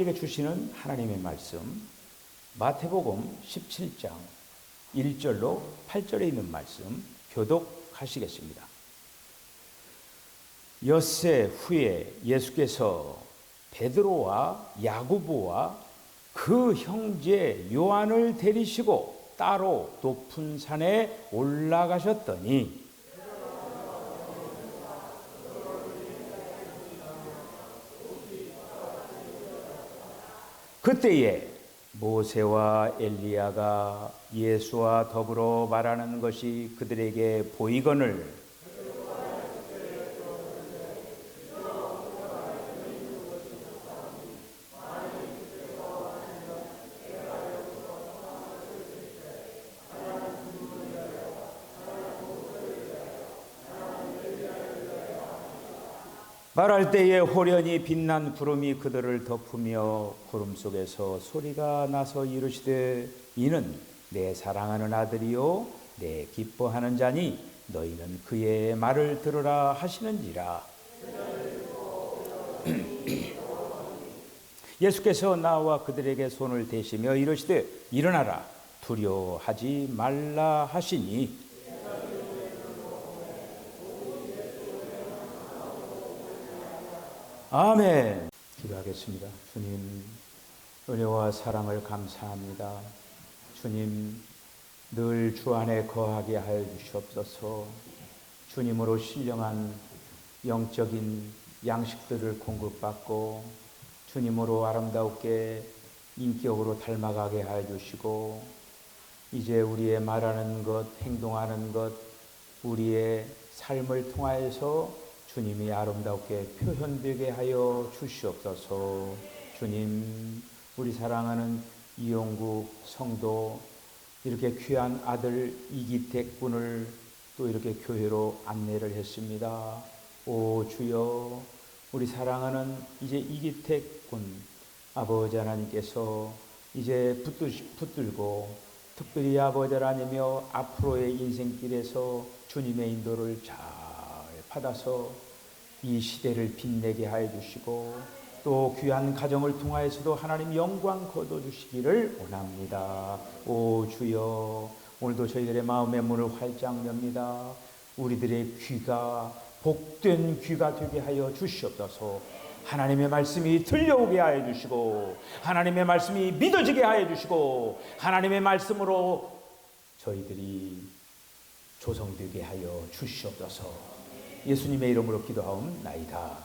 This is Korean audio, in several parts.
우리에게 주시는 하나님의 말씀, 마태복음 17장 1절로 8절에 있는 말씀 교독하시겠습니다. 엿새 후에 예수께서 베드로와 야고보와 그 형제 요한을 데리시고 따로 높은 산에 올라가셨더니 그때에 모세와 엘리야가 예수와 더불어 말하는 것이 그들에게 보이거늘 말할 때에 호련히 빛난 구름이 그들을 덮으며 구름 속에서 소리가 나서 이르시되 이는 내 사랑하는 아들이요 내 기뻐하는 자니 너희는 그의 말을 들으라 하시는지라. 예수께서 나와 그들에게 손을 대시며 이르시되 일어나라 두려워하지 말라 하시니 아멘. 기도하겠습니다. 주님, 은혜와 사랑을 감사합니다. 주님, 늘 주 안에 거하게 하여 주시옵소서. 주님으로 신령한 영적인 양식들을 공급받고 주님으로 아름답게 인격으로 닮아가게 하여 주시고 이제 우리의 말하는 것, 행동하는 것, 우리의 삶을 통하여서 주님이 아름답게 표현되게 하여 주시옵소서. 주님, 우리 사랑하는 이용국 성도 이렇게 귀한 아들 이기택 군을 또 이렇게 교회로 안내를 했습니다. 오 주여, 우리 사랑하는 이제 이기택 군 아버지 하나님께서 이제 붙들고 특별히 아버지 하나님이여 앞으로의 인생길에서 주님의 인도를 잘 받아서 이 시대를 빛내게 하여 주시고 또 귀한 가정을 통하여서도 하나님 영광 거둬주시기를 원합니다. 오 주여, 오늘도 저희들의 마음의 문을 활짝 엽니다. 우리들의 귀가 복된 귀가 되게 하여 주시옵소서. 하나님의 말씀이 들려오게 하여 주시고 하나님의 말씀이 믿어지게 하여 주시고 하나님의 말씀으로 저희들이 조성되게 하여 주시옵소서. 예수님의 이름으로 기도하옵나이다.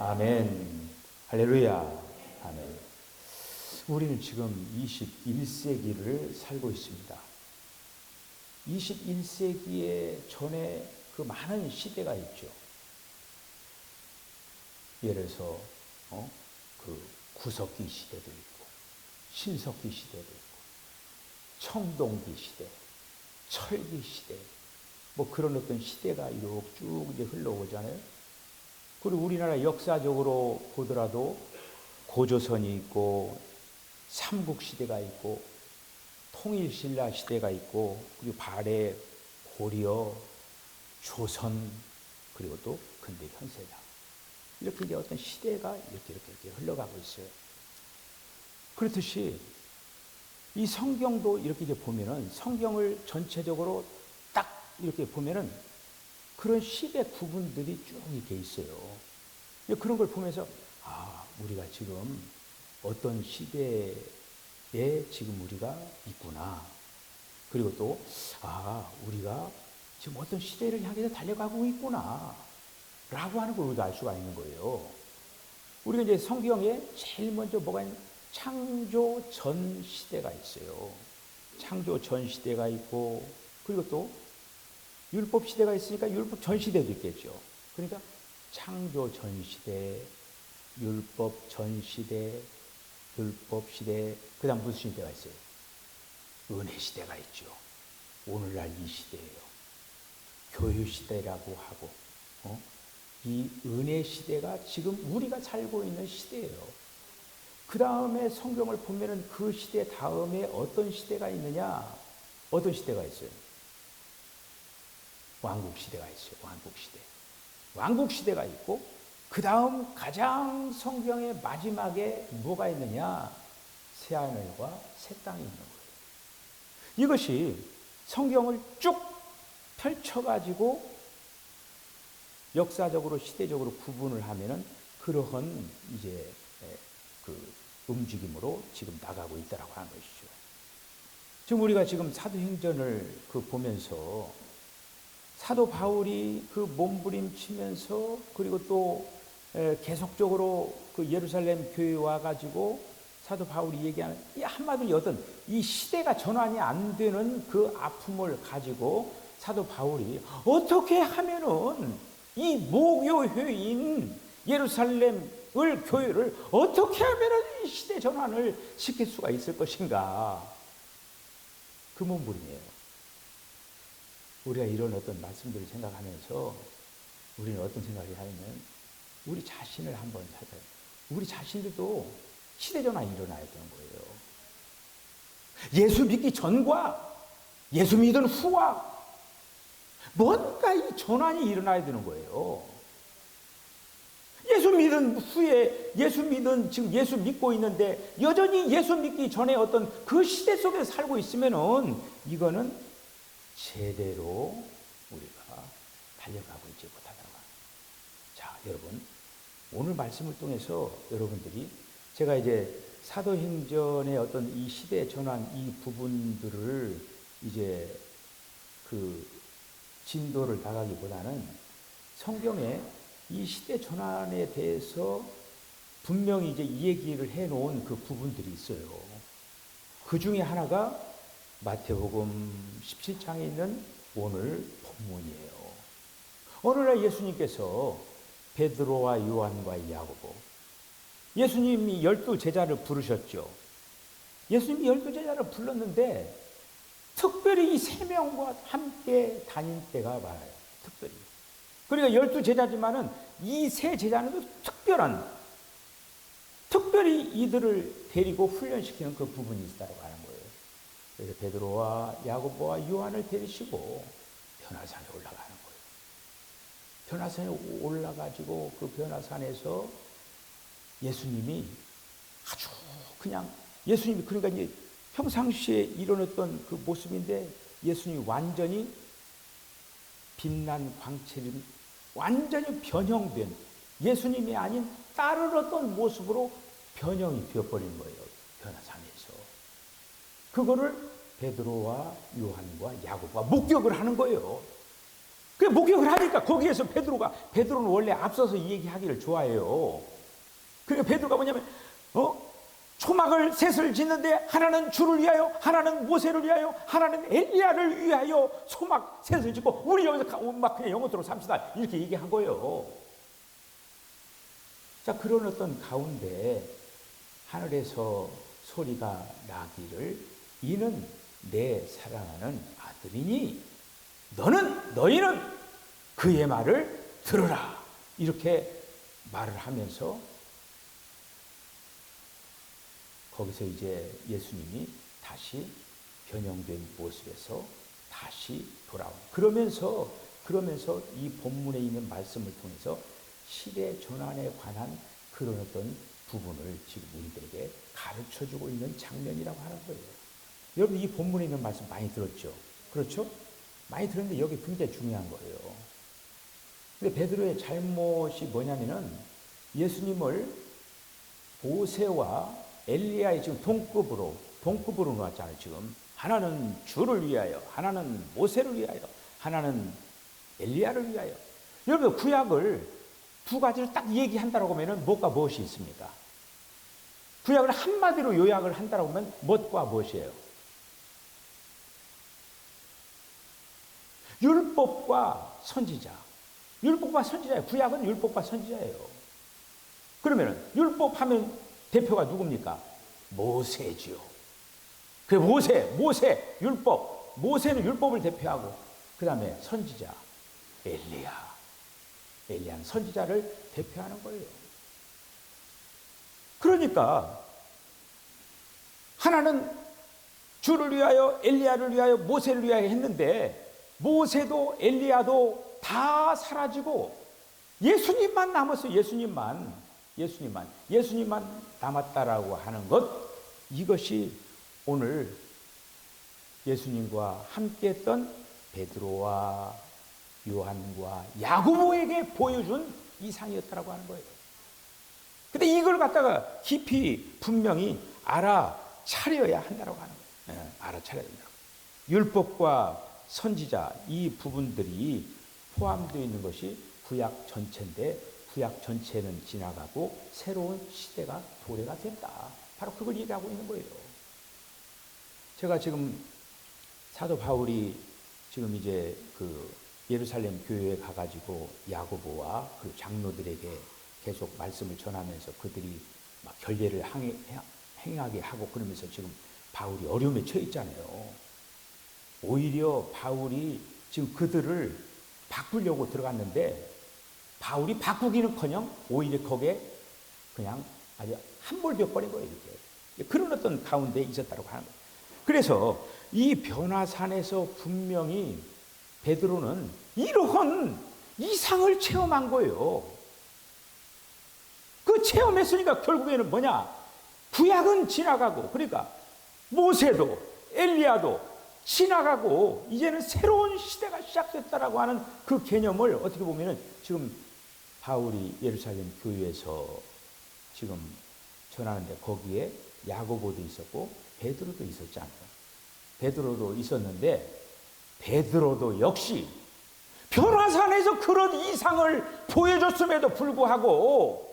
아멘. 할렐루야. 아멘. 우리는 지금 21세기를 살고 있습니다. 21세기에 전에 그 많은 시대가 있죠. 예를 들어서 그 구석기 시대도 있고 신석기 시대도 있고 청동기 시대, 철기 시대 뭐 그런 어떤 시대가 이렇게 쭉 이제 흘러오잖아요. 그리고 우리나라 역사적으로 보더라도 고조선이 있고 삼국시대가 있고 통일신라 시대가 있고 그리고 발해, 고려, 조선 그리고 또 근대 현세다. 이렇게 이제 어떤 시대가 이렇게 흘러가고 있어요. 그렇듯이 이 성경도 이렇게 이제 보면은 성경을 전체적으로 이렇게 보면은 그런 시대 구분들이 쭉 이렇게 있어요. 그런 걸 보면서 우리가 지금 어떤 시대에 지금 우리가 있구나. 그리고 또 우리가 지금 어떤 시대를 향해서 달려가고 있구나 라고 하는 걸 우리가 알 수가 있는 거예요. 우리가 이제 성경에 제일 먼저 뭐가 있냐? 창조 전 시대가 있어요. 창조 전 시대가 있고 그리고 또 율법 시대가 있으니까 율법 전 시대도 있겠죠. 그러니까 창조 전 시대, 율법 전 시대, 율법 시대, 그 다음 무슨 시대가 있어요? 은혜 시대가 있죠. 오늘날 이 시대예요. 교유 시대라고 하고 이 은혜 시대가 지금 우리가 살고 있는 시대예요. 그 다음에 성경을 보면은 그 시대 다음에 어떤 시대가 있느냐? 어떤 시대가 있어요? 왕국 시대가 있어요. 왕국 시대. 왕국 시대가 있고 그 다음 가장 성경의 마지막에 뭐가 있느냐? 새하늘과 새 땅이 있는 거예요. 이것이 성경을 쭉 펼쳐가지고 역사적으로 시대적으로 구분을 하면은 그러한 이제 그 움직임으로 지금 나가고 있다라고 하는 것이죠. 지금 우리가 지금 사도행전을 보면서 사도 바울이 그 몸부림치면서 그리고 또 계속적으로 그 예루살렘 교회에 와가지고 사도 바울이 얘기하는 이 한마디로 어떤 이 시대가 전환이 안 되는 그 아픔을 가지고 사도 바울이 어떻게 하면은 이 모교회인 예루살렘을 교회를 어떻게 하면은 이 시대 전환을 시킬 수가 있을 것인가? 그 몸부림이에요. 우리가 이런 어떤 말씀들을 생각하면서 우리는 어떤 생각을 하냐면 우리 자신을 한번 살펴요. 우리 자신들도 시대 전환이 일어나야 되는 거예요. 예수 믿기 전과 예수 믿은 후와 뭔가 이 전환이 일어나야 되는 거예요. 예수 믿은 후에 지금 예수 믿고 있는데 여전히 예수 믿기 전에 어떤 그 시대 속에 살고 있으면은 이거는 제대로 우리가 달려가고 있지 못하다고 합니다. 자, 여러분 오늘 말씀을 통해서 여러분들이 제가 이제 사도행전의 어떤 이 시대 전환 이 부분들을 이제 그 진도를 나가기보다는 성경에 이 시대 전환에 대해서 분명히 이제 이 얘기를 해놓은 그 부분들이 있어요. 그 중에 하나가 마태복음 17장에 있는 오늘 본문이에요. 어느 날 예수님께서 베드로와 요한과 야고보, 예수님이 12제자를 부르셨죠. 예수님이 12제자를 불렀는데 특별히 이 3명과 함께 다닐 때가 많아요. 특별히. 그러니까 12제자지만은 이 3제자는 특별히 이들을 데리고 훈련시키는 그 부분이 있다고 하는 거예요. 그래서 베드로와 야고보와 요한을 데리시고 변화산에 올라가는 거예요. 변화산에 올라가지고 그 변화산에서 예수님이 아주 그냥 예수님이 그러니까 이제 평상시에 일어났던 그 모습인데 예수님이 완전히 빛난 광채를 완전히 변형된 예수님이 아닌 다른 어떤 모습으로 변형이 되어버린 거예요. 변화산에서. 그거를 베드로와 요한과 야고보가 목격을 하는 거예요. 그 목격을 하니까 거기에서 베드로는 원래 앞서서 이 얘기하기를 좋아해요. 그러니까 베드로가 뭐냐면 초막을 셋을 짓는데 하나는 주를 위하여, 하나는 모세를 위하여, 하나는 엘리야를 위하여 초막 셋을 짓고 우리 여기서 막 그냥 영원토록 삽시다 이렇게 얘기한 거예요. 자, 그런 어떤 가운데 하늘에서 소리가 나기를 이는 내 사랑하는 아들이니 너희는 그의 말을 들으라 이렇게 말을 하면서 거기서 이제 예수님이 다시 변형된 모습에서 다시 돌아온. 그러면서 이 본문에 있는 말씀을 통해서 시대 전환에 관한 그런 어떤 부분을 지금 우리들에게 가르쳐주고 있는 장면이라고 하는 거예요. 여러분 이 본문에 있는 말씀 많이 들었죠? 그렇죠? 많이 들었는데 여기 굉장히 중요한 거예요. 근데 베드로의 잘못이 뭐냐면은 예수님을 모세와 엘리야의 지금 동급으로 놓았잖아요. 지금 하나는 주를 위하여, 하나는 모세를 위하여, 하나는 엘리야를 위하여. 여러분 구약을 두 가지를 딱 얘기한다라고 하면은 무엇과 무엇이 있습니까? 구약을 한마디로 요약을 한다라고 하면 무엇과 무엇이에요? 율법과 선지자. 율법과 선지자예요. 구약은 율법과 선지자예요. 그러면은 율법 하면 대표가 누굽니까? 모세지요. 그 모세, 율법. 모세는 율법을 대표하고, 그 다음에 선지자, 엘리야는 선지자를 대표하는 거예요. 그러니까, 하나는 주를 위하여, 엘리야를 위하여, 모세를 위하여 했는데, 모세도 엘리야도 다 사라지고, 예수님만 남았어요. 예수님만 남았다라고 하는 것, 이것이 오늘 예수님과 함께 했던 베드로와 요한과 야고보에게 보여준 이상이었다라고 하는 거예요. 근데 이걸 갖다가 깊이 분명히 알아차려야 한다고 하는 거예요. 네, 알아차려야 된다고. 율법과 선지자, 이 부분들이 포함되어 있는 것이 구약 전체인데, 구약 전체는 지나가고 새로운 시대가 도래가 된다. 바로 그걸 얘기하고 있는 거예요. 제가 지금 사도 바울이 지금 이제 그 예루살렘 교회에 가가지고 야고보와 그 장로들에게 계속 말씀을 전하면서 그들이 막 결례를 행하게 하고 그러면서 지금 바울이 어려움에 처해 있잖아요. 오히려 바울이 지금 그들을 바꾸려고 들어갔는데 바울이 바꾸기는커녕 오히려 거기에 그냥 아주 함몰되어버린 거예요. 이렇게. 그런 어떤 가운데 있었다고 하는 거예요. 그래서 이 변화산에서 분명히 베드로는 이러한 이상을 체험한 거예요. 그 체험했으니까 결국에는 뭐냐? 구약은 지나가고, 그러니까 모세도 엘리야도 지나가고 이제는 새로운 시대가 시작됐다라고 하는 그 개념을 어떻게 보면은 지금 바울이 예루살렘 교회에서 지금 전하는데 거기에 야고보도 있었고 베드로도 있었잖아요. 베드로도 있었는데 베드로도 역시 변화산에서 그런 이상을 보여줬음에도 불구하고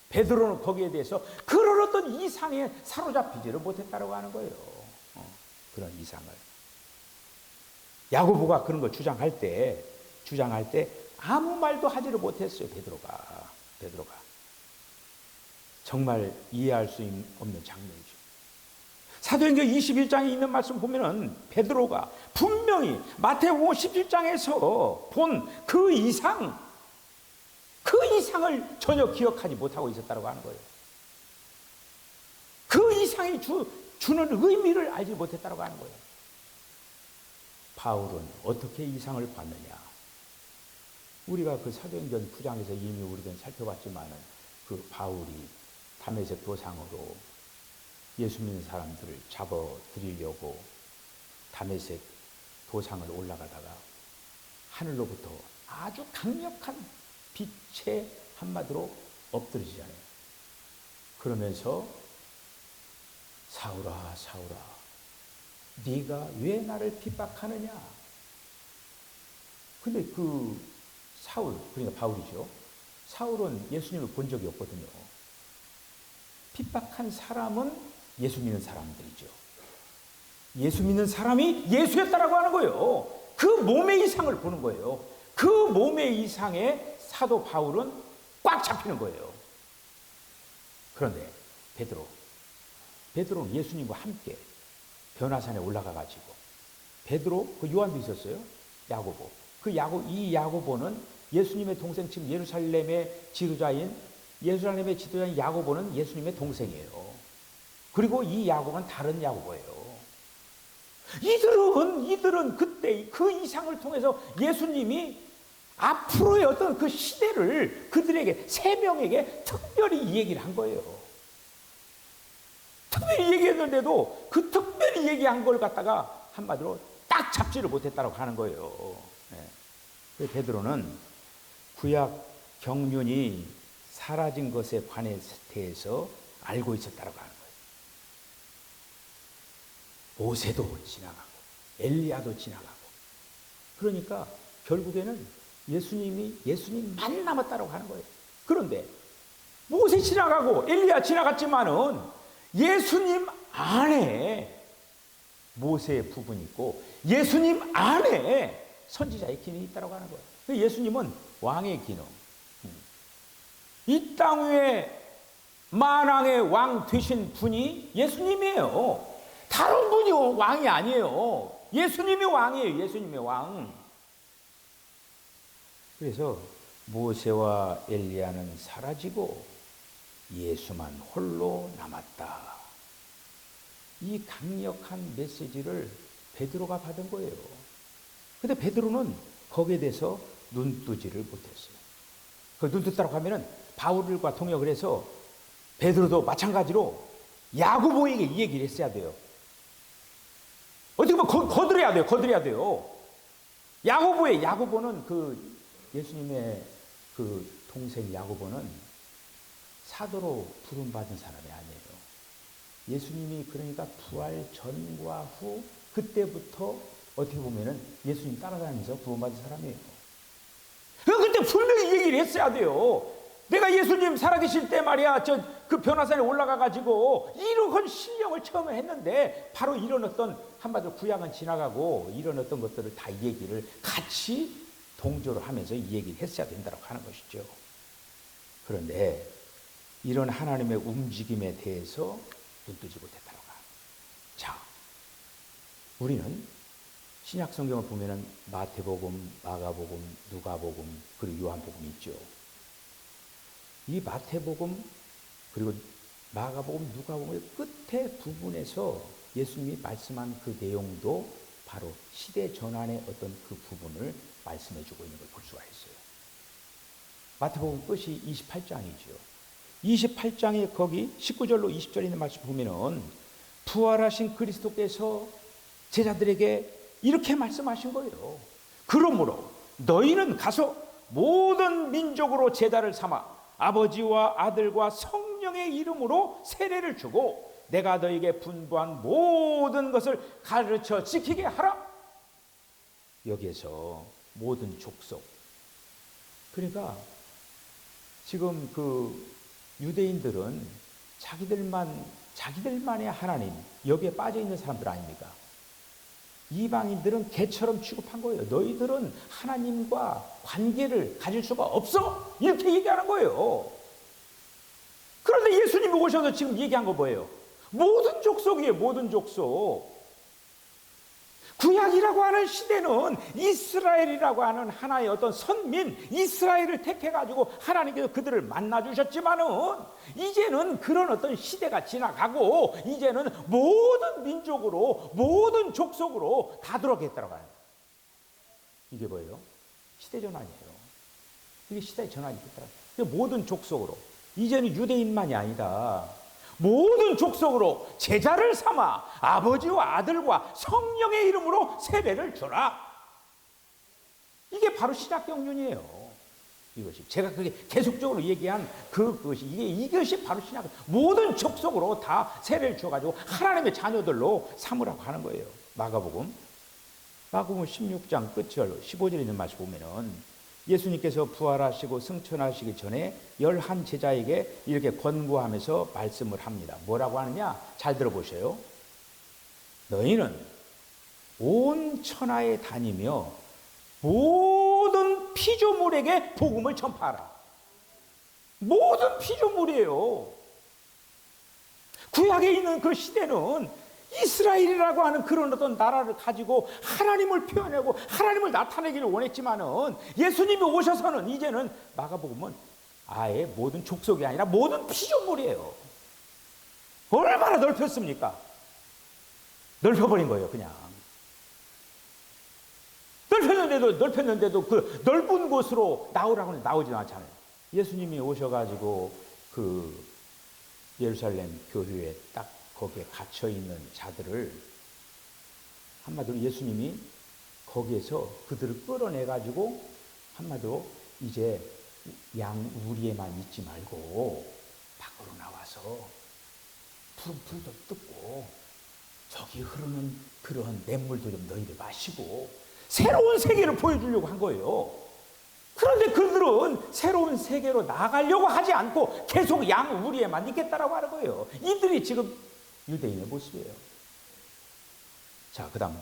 베드로는 거기에 대해서 그런 어떤 이상에 사로잡히지를 못했다고 하는 거예요. 그런 이상을. 야고보가 그런 걸 주장할 때 아무 말도 하지를 못했어요. 베드로가. 정말 이해할 수 없는 장면이죠. 사도행전 21장에 있는 말씀 보면은 베드로가 분명히 마태복음 17장에서 본 그 이상을 전혀 기억하지 못하고 있었다고 하는 거예요. 그 이상이 주는 의미를 알지 못했다고 하는 거예요. 바울은 어떻게 이상을 봤느냐? 우리가 그 사도행전 9장에서 이미 우리가 살펴봤지만은 그 바울이 다메섹 도상으로 예수 믿는 사람들을 잡아들이려고 다메섹 도상을 올라가다가 하늘로부터 아주 강력한 빛의 한마디로 엎드리잖아요. 그러면서 사울아 사울아 네가 왜 나를 핍박하느냐? 근데 그 사울, 그러니까 바울이죠. 사울은 예수님을 본 적이 없거든요. 핍박한 사람은 예수 믿는 사람들이죠. 예수 믿는 사람이 예수였다라고 하는 거예요. 그 몸의 이상을 보는 거예요. 그 몸의 이상에 사도 바울은 꽉 잡히는 거예요. 그런데 베드로는 예수님과 함께 변화산에 올라가가지고 베드로, 그 요한도 있었어요. 야고보. 이 야고보는 예수님의 동생, 지금 예루살렘의 지도자인 야고보는 예수님의 동생이에요. 그리고 이 야고보는 다른 야고보예요. 이들은 그때 그 이상을 통해서 예수님이 앞으로의 어떤 그 시대를 그들에게, 세 명에게 특별히 이 얘기를 한 거예요. 특별히 얘기했는데도 그 특별히 얘기한 걸 갖다가 한마디로 딱 잡지를 못했다고 하는 거예요. 네. 베드로는 구약 경륜이 사라진 것에 대해서 알고 있었다고 하는 거예요. 모세도 지나가고 엘리야도 지나가고, 그러니까 결국에는 예수님만 남았다고 하는 거예요. 그런데 모세 지나가고 엘리야 지나갔지만은 예수님 안에 모세의 부분이 있고 예수님 안에 선지자의 기능이 있다고 하는 거예요. 예수님은 왕의 기능, 이 땅 위에 만왕의 왕 되신 분이 예수님이에요. 다른 분이 왕이 아니에요. 예수님이 왕이에요. 예수님의 왕. 그래서 모세와 엘리야는 사라지고 예수만 홀로 남았다. 이 강력한 메시지를 베드로가 받은 거예요. 근데 베드로는 거기에 대해서 눈뜨지를 못했어요. 그 눈 뜨다라고 하면은 바울과 동역을 해서 베드로도 마찬가지로 야고보에게 이 얘기를 했어야 돼요. 어떻게 보면 거들어야 돼요. 거들어야 돼요. 야고보는 그 예수님의 그 동생 야고보는 사도로 부름받은 사람이 아니에요. 예수님이 그러니까 부활 전과 후 그때부터 어떻게 보면은 예수님 따라다니면서 구원받은 사람이에요. 그때 분명히 얘기를 했어야 돼요. 내가 예수님 살아계실 때 말이야, 그 변화산에 올라가가지고 이런 신령을 처음 했는데 바로 이런 어떤 한마디로 구약은 지나가고 이런 어떤 것들을 다 얘기를 같이 동조를 하면서 이 얘기를 했어야 된다고 하는 것이죠. 그런데 이런 하나님의 움직임에 대해서 눈뜨지 못했다고 합니다. 자, 우리는 신약 성경을 보면은 마태복음, 마가복음, 누가복음, 그리고 요한복음이 있죠. 이 마태복음 그리고 마가복음, 누가복음의 끝에 부분에서 예수님이 말씀한 그 내용도 바로 시대 전환의 어떤 그 부분을 말씀해 주고 있는 걸 볼 수가 있어요. 마태복음 끝이 28장이죠. 28장에 거기 19절로 20절에 있는 말씀 보면은 부활하신 그리스도께서 제자들에게 이렇게 말씀하신 거예요. 그러므로 너희는 가서 모든 민족으로 제자를 삼아 아버지와 아들과 성령의 이름으로 세례를 주고 내가 너희에게 분부한 모든 것을 가르쳐 지키게 하라. 여기에서 모든 족속, 그러니까 지금 그 유대인들은 자기들만의 하나님, 여기에 빠져 있는 사람들 아닙니까? 이방인들은 개처럼 취급한 거예요. 너희들은 하나님과 관계를 가질 수가 없어! 이렇게 얘기하는 거예요. 그런데 예수님이 오셔서 지금 얘기한 거 뭐예요? 모든 족속이에요. 모든 족속. 구약이라고 하는 시대는 이스라엘이라고 하는 하나의 어떤 선민, 이스라엘을 택해가지고 하나님께서 그들을 만나주셨지만은 이제는 그런 어떤 시대가 지나가고 이제는 모든 민족으로, 모든 족속으로 다 들어오겠다고 하는. 이게 뭐예요? 시대 전환이에요. 이게 시대의 전환이 있더라고요. 모든 족속으로. 이제는 유대인만이 아니다. 모든 족속으로 제자를 삼아 아버지와 아들과 성령의 이름으로 세례를 주라. 이게 바로 신약경륜이에요. 이것이 제가 그게 계속적으로 얘기한 그것이 이것이 바로 신약. 모든 족속으로 다 세례를 주어가지고 하나님의 자녀들로 삼으라고 하는 거예요. 마가복음 16장 끝절 15절에 있는 말씀 보면은 예수님께서 부활하시고 승천하시기 전에 11 제자에게 이렇게 권고하면서 말씀을 합니다. 뭐라고 하느냐? 잘 들어보세요. 너희는 온 천하에 다니며 모든 피조물에게 복음을 전파하라. 모든 피조물이에요. 구약에 있는 그 시대는 이스라엘이라고 하는 그런 어떤 나라를 가지고 하나님을 표현하고 하나님을 나타내기를 원했지만은 예수님이 오셔서는 이제는 마가복음은 아예 모든 족속이 아니라 모든 피조물이에요. 얼마나 넓혔습니까? 넓혀버린 거예요, 그냥. 넓혔는데도 그 넓은 곳으로 나오라고는 나오지 않잖아요. 예수님이 오셔가지고 그 예루살렘 교회에 딱 거기에 갇혀있는 자들을 한마디로 예수님이 거기에서 그들을 끌어내가지고 한마디로 이제 양 우리에만 있지 말고 밖으로 나와서 푸른 풀도 뜯고 저기 흐르는 그런 냇물도 좀 너희들 마시고 새로운 세계를 보여주려고 한 거예요. 그런데 그들은 새로운 세계로 나가려고 하지 않고 계속 양 우리에만 있겠다라고 하는 거예요. 이들이 지금 유대인의 모습이에요. 자, 그 다음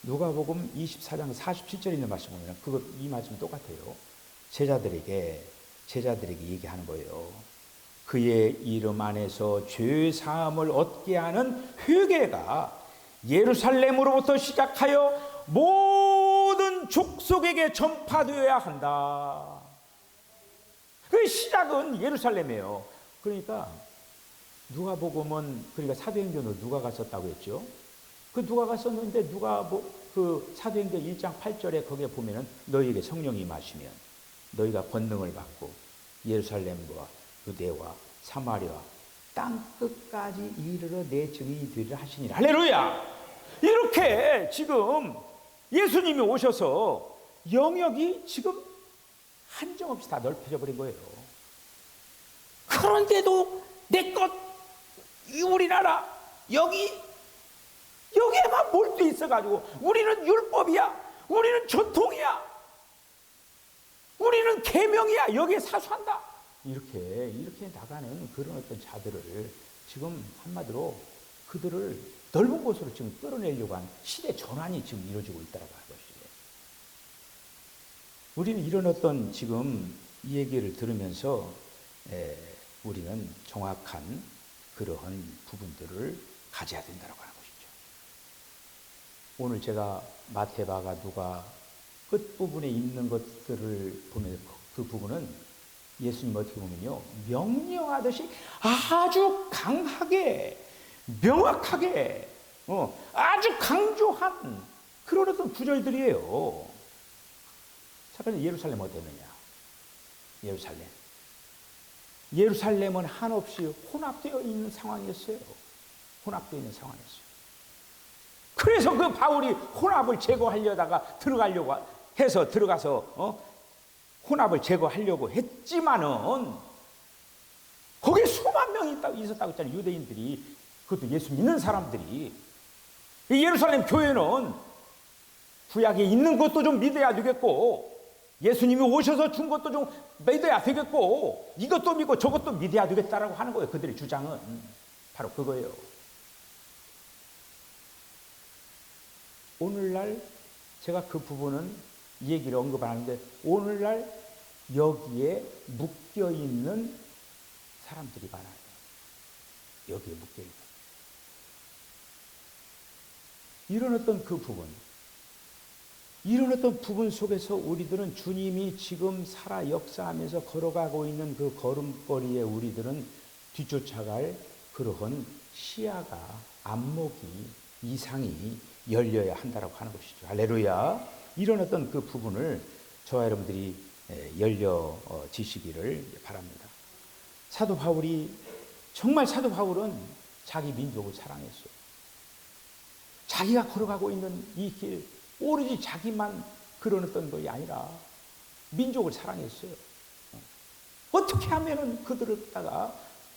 누가복음 24장 47절에 있는 말씀 보면 이 말씀 똑같아요. 제자들에게 얘기하는 거예요. 그의 이름 안에서 죄 사함을 얻게 하는 회개가 예루살렘으로부터 시작하여 모든 족속에게 전파되어야 한다. 그 시작은 예루살렘이에요. 그러니까 누가복음은 그러니까 사도행전으로 누가가 썼다고 했죠. 그 누가가 썼는데 그 사도행전 1장 8절에 거기에 보면은 너희에게 성령이 임하시면 너희가 권능을 받고 예루살렘과 유대와 사마리아 땅 끝까지 이르러 내 증인이 되리라 하시니라. 할렐루야! 이렇게 지금 예수님이 오셔서 영역이 지금 한정없이 다 넓혀져 버린 거예요. 그런데도 내 것, 우리나라 여기에만 몰두해 있어가지고 우리는 율법이야, 우리는 전통이야, 우리는 계명이야, 여기에 사수한다, 이렇게 나가는 그런 어떤 자들을 지금 한마디로 그들을 넓은 곳으로 지금 끌어내려고 하는 시대 전환이 지금 이루어지고 있다고 하는 것이죠. 우리는 이런 어떤 지금 이 얘기를 들으면서 우리는 정확한 그러한 부분들을 가져야 된다고 하는 것이죠. 오늘 제가 마태바가 누가 끝부분에 있는 것들을 보면 그 부분은 예수님 어떻게 보면요, 명령하듯이 아주 강하게 명확하게 아주 강조한 그런 어떤 구절들이에요. 잠깐, 예루살렘 어땠느냐? 예루살렘은 한없이 혼합되어 있는 상황이었어요. 혼합되어 있는 상황이었어요. 그래서 그 바울이 혼합을 제거하려다가 들어가서 혼합을 제거하려고 했지만은 거기에 수만 명이 있었다고 했잖아요. 유대인들이, 그것도 예수 믿는 사람들이. 예루살렘 교회는 구약에 있는 것도 좀 믿어야 되겠고, 예수님이 오셔서 준 것도 좀 믿어야 되겠고, 이것도 믿고 저것도 믿어야 되겠다라고 하는 거예요. 그들의 주장은 바로 그거예요. 오늘날 제가 그 부분은 이 얘기를 언급하는데, 오늘날 여기에 묶여있는 사람들이 많아요. 여기에 묶여있는 이런 어떤 그 부분, 이런 어떤 부분 속에서 우리들은 주님이 지금 살아 역사하면서 걸어가고 있는 그 걸음걸이에 우리들은 뒤쫓아갈 그러한 시야가, 안목이, 이상이 열려야 한다고 하는 것이죠. 할렐루야. 이런 어떤 그 부분을 저와 여러분들이 열려지시기를 바랍니다. 정말 사도 바울은 자기 민족을 사랑했어요. 자기가 걸어가고 있는 이 길, 오로지 자기만 그런 어떤 것이 아니라 민족을 사랑했어요. 어떻게 하면은 그들을 갖다가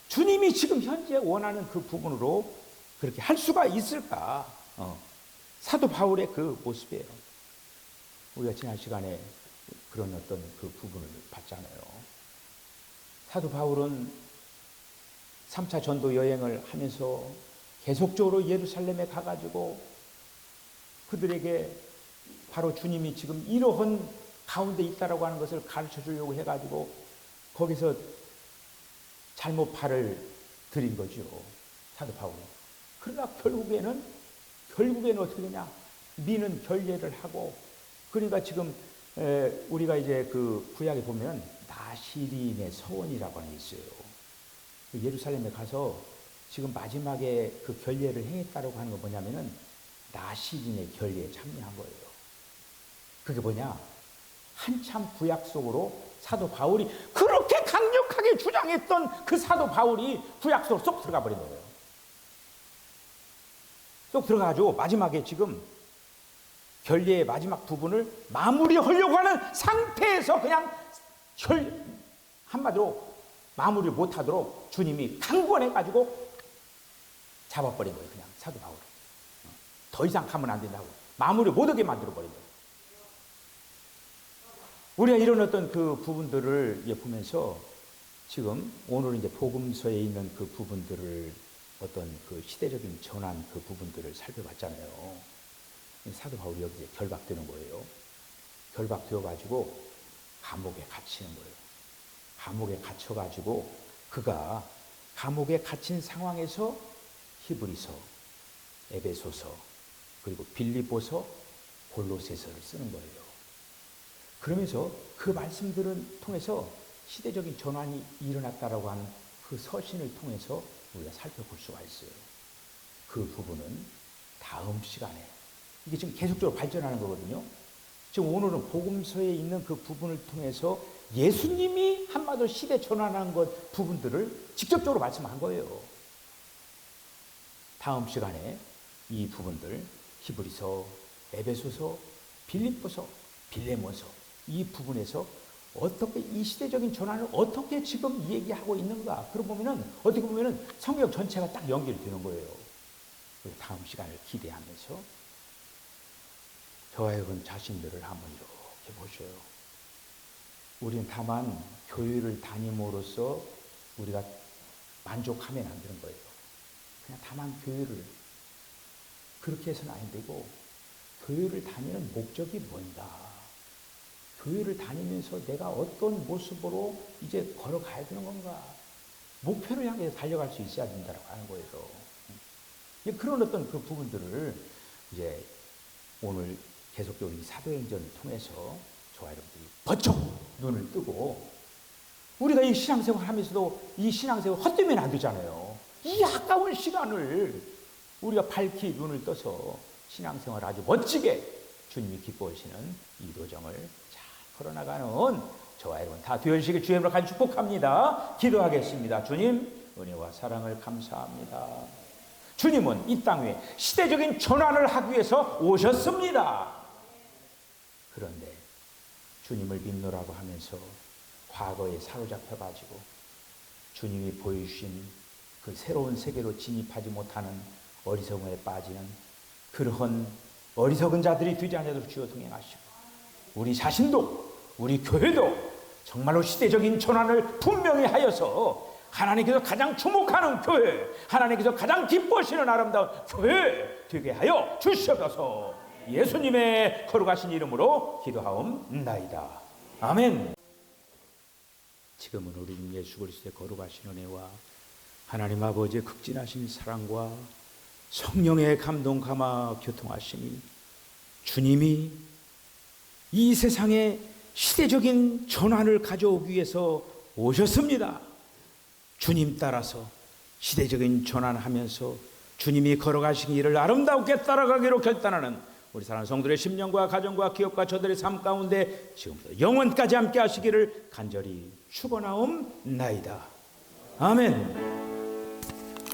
주님이 지금 현재 원하는 그 부분으로 그렇게 할 수가 있을까? 사도 바울의 그 모습이에요. 우리가 지난 시간에 그런 어떤 그 부분을 봤잖아요. 사도 바울은 3차 전도 여행을 하면서 계속적으로 예루살렘에 가가지고 그들에게 바로 주님이 지금 이러한 가운데 있다라고 하는 것을 가르쳐 주려고 해가지고 거기서 잘못 발을 들인 거죠. 사도 바울은. 그러다 결국에는 어떻게 되냐? 미는 결례를 하고, 그러니까 지금 우리가 이제 그 구약에 보면 나시린의 서원이라고 하는 게 있어요. 예루살렘에 가서 지금 마지막에 그 결례를 행했다라고 하는 건 뭐냐면은 나시린의 결례에 참여한 거예요. 그게 뭐냐? 한참 구약 속으로 사도 바울이 그렇게 강력하게 주장했던 그 사도 바울이 구약 속으로 쏙 들어가 버린 거예요. 쏙 들어가가지고 마지막에 지금 결례의 마지막 부분을 마무리하려고 하는 상태에서 그냥 한마디로 마무리를 못하도록 주님이 강권해가지고 잡아버린 거예요. 그냥 사도 바울을. 더 이상 가면 안 된다고 마무리 못하게 만들어버린 거예요. 우리가 이런 어떤 그 부분들을 보면서 지금 오늘은 이제 복음서에 있는 그 부분들을 어떤 그 시대적인 전환 그 부분들을 살펴봤잖아요. 사도 바울이 여기에 결박되는 거예요. 결박되어가지고 감옥에 갇히는 거예요. 감옥에 갇혀가지고 그가 감옥에 갇힌 상황에서 히브리서, 에베소서, 그리고 빌립보서, 골로새서를 쓰는 거예요. 그러면서 그 말씀들을 통해서 시대적인 전환이 일어났다라고 하는 그 서신을 통해서 우리가 살펴볼 수가 있어요. 그 부분은 다음 시간에, 이게 지금 계속적으로 발전하는 거거든요. 지금 오늘은 복음서에 있는 그 부분을 통해서 예수님이 한마디로 시대 전환한 것 부분들을 직접적으로 말씀한 거예요. 다음 시간에 이 부분들 히브리서, 에베소서, 빌립보서, 빌레몬서 이 부분에서 어떻게 이 시대적인 전환을 어떻게 지금 얘기하고 있는가, 그러고 보면은 어떻게 보면은 성경 전체가 딱 연결되는 거예요. 다음 시간을 기대하면서 저와 여러분 자신들을 한번 이렇게 보셔요. 우리는 다만 교회를 다님으로써 우리가 만족하면 안 되는 거예요. 그냥 다만 교회를 그렇게 해서는 안 되고, 교회를 다니는 목적이 뭔가, 교회를 다니면서 내가 어떤 모습으로 이제 걸어가야 되는 건가, 목표를 향해 달려갈 수 있어야 된다고 하는 거예요. 그런 어떤 그 부분들을 이제 오늘 계속적으로 이 사도행전을 통해서 저와 여러분들이 번쩍 눈을 뜨고, 우리가 이 신앙생활 하면서도 이 신앙생활 헛되면 안 되잖아요. 이 아까운 시간을 우리가 밝히 눈을 떠서 신앙생활 아주 멋지게 주님이 기뻐하시는 이 도정을 잘 걸어나가는 저와 여러분 다 되어주시길 주님으로 간절히 축복합니다. 기도하겠습니다. 주님, 은혜와 사랑을 감사합니다. 주님은 이 땅 위에 시대적인 전환을 하기 위해서 오셨습니다. 그런데 주님을 믿노라고 하면서 과거에 사로잡혀가지고 주님이 보여주신 그 새로운 세계로 진입하지 못하는 어리석음에 빠지는 그러한 어리석은 자들이 되지 않도록 주여 동행하시고, 우리 자신도 우리 교회도 정말로 시대적인 전환을 분명히 하여서 하나님께서 가장 주목하는 교회, 하나님께서 가장 기뻐하시는 아름다운 교회 되게 하여 주시옵소서. 예수님의 거룩하신 이름으로 기도하옵나이다. 아멘. 지금은 우리 예수 그리스도의 거룩하신 은혜와 하나님 아버지의 극진하신 사랑과 성령의 감동 감화 교통하심이, 주님이 이 세상에 시대적인 전환을 가져오기 위해서 오셨습니다. 주님 따라서 시대적인 전환하면서 주님이 걸어가신 길을 아름답게 따라가기로 결단하는 우리 사랑하는 성도들의 심령과 가정과 기업과 저들의 삶 가운데 지금부터 영원까지 함께 하시기를 간절히 축원하옵나이다. 아멘.